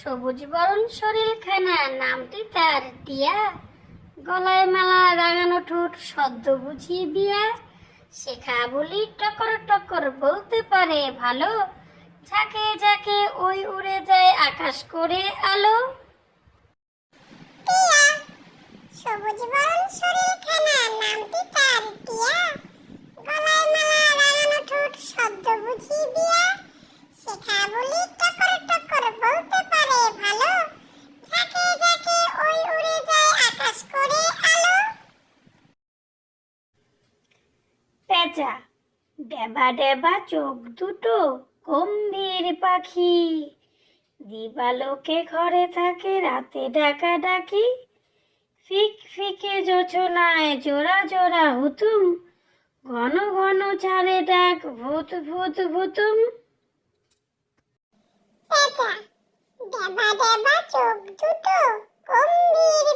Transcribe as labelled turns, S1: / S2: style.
S1: সবুজ বরণ শরীরখানা, নামটি তার টিয়া। গলায় মালা, রাঙানো ঠোঁট, সদ্য বুঝি বিয়া। শেখা বলি টকর টকর, বলতে পারে ভালো। ঝাঁকে ঝাঁকে ওই উড়ে যায় আকাশ করে আলো।
S2: টিয়া। সবুজ বরণ শরীরখানা, নামটি তার টিয়া। গলায় মালা, রাঙানো ঠোঁট, সদ্য বুঝি বিয়া। শেখা বলি টকর টকর, বলতে পারে ভালো। ঝাঁকে ঝাঁকে ওই উড়ে যায় আকাশ করে আলো।
S1: পেঁচা। ডেবা ডেবা চোখ দুটো, গম্ভীর পাখি। দিবালোকে ঘরে থাকে, রাতে ডাকা ডাকি। ফিক ফিকে জোছনায় জোড়া জোড়া হুতুম। ঘন ঘন ছাড়ে ডাক, ভূত ভূত ভূতুম।
S2: পেঁচা। ডেবা ডেবা চোখ দুটো, গম্ভীর